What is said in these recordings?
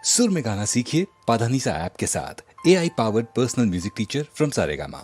सुर में गाना सीखिए पाधानीसा ऐप के साथ। AI powered personal music teacher from Saregama.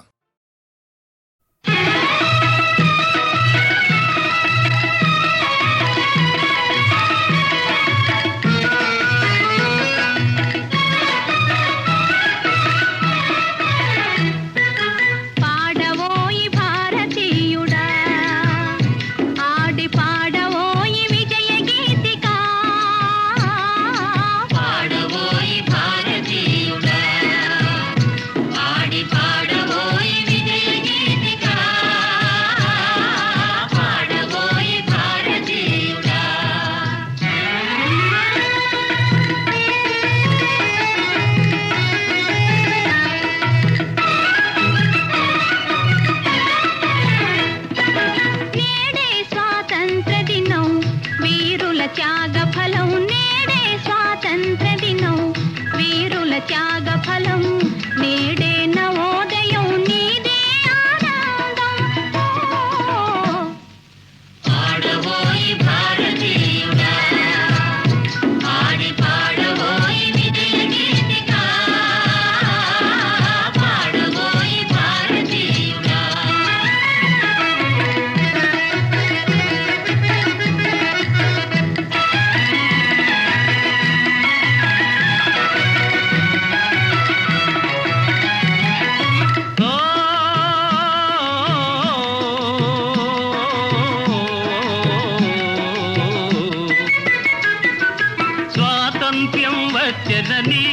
వచ్చెనని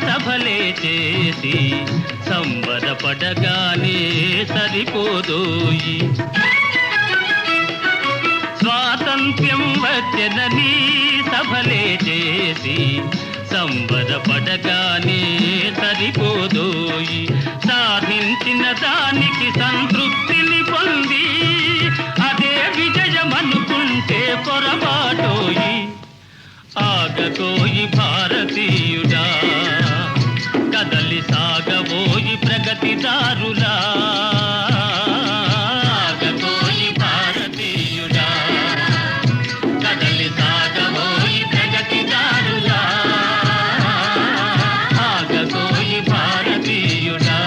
సభలే చేసి సంబరపడగానే సరిపోదోయి. స్వాతంత్ర్యం వచ్చెనని సభలే చేసి సంబరపడగానే సరిపోదోయి. సాధించిన దానికి సంతృప్తిని పొంది అదే విజయమనుకుంటే పొరపాటోయి. ఆగబోయి భారతీయుడా, కదలి సాగబోయి ప్రగతిదారులా. ఆగబోయి భారతీయుడా, కదలి సాగబోయి ప్రగతిదారులా. ఆగబోయి భారతీయుడా.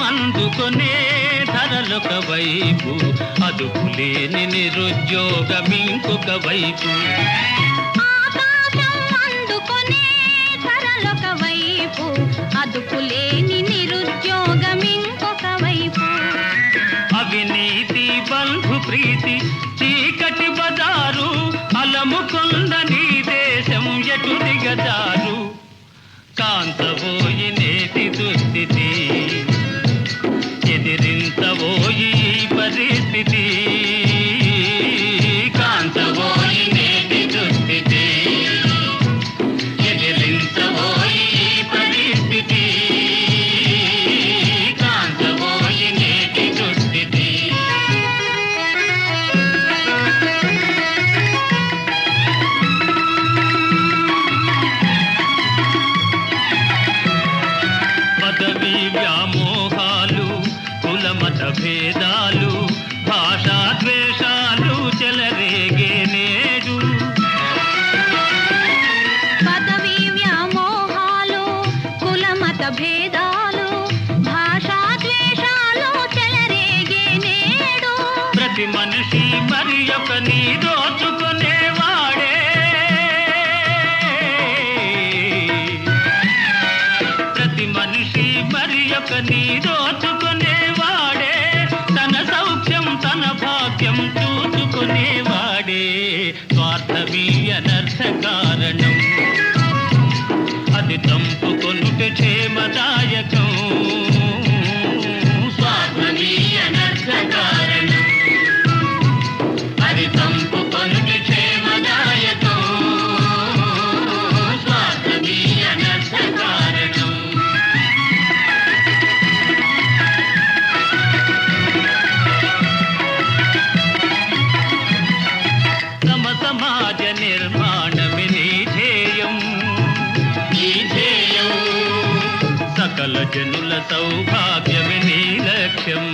అందుకునే ధరలొక వైపు, అదుపులేని నిరుద్యోగం ఇంకొక వైపు. ఆకాశం అందుకునే ధరలొక వైపు, అదుపులేని నిరుద్యోగం ఇంకొక వైపు. అవినీతి బంధు ప్రీతి చీకటి బజారు, అలముకొంద నీ దేశం ఎటు దిగజారు. కాంతబోయి నేటి దుస్థితి, ఎదిరించబోయి పరిస్థితి. కాంతబోయి నేటి దుస్థితి, ఎదిరించబోయి పరిస్థితి. కాంతబోయి నేటి దుస్థితి. పదవి వ్యామోహాలు, కులమత భేదాలు, భాషా ద్వేషాలు చెలరేగే నేడు. పదవి వ్యామోహాలు, కులమత భేదాలు, భాషా ద్వేషాలు చెలరేగే నేడు. ప్రతి మనిషి మరి ఒక నీ దోచుకునేవాడే. ప్రతి మనిషి మరి ఒక నీ దోచుకునేవాడే. తన సౌఖ్యం తన భాగ్యం చూసుకునేవాడే. స్వార్థమీ అనర్థ కారణం, అది తంపుకొనుట క్షేమదాయకం. స్వార్థమీ అనర్థ కారణం, అది తంపుకొనుట క్షేమదాయకం. స్వార్థమీ అనర్థ కారణం. సమాజ నిర్మాణమే నీ ధ్యేయం, నీ ధ్యేయం. సకల జనుల సౌభాగ్యమే నీ లక్ష్యం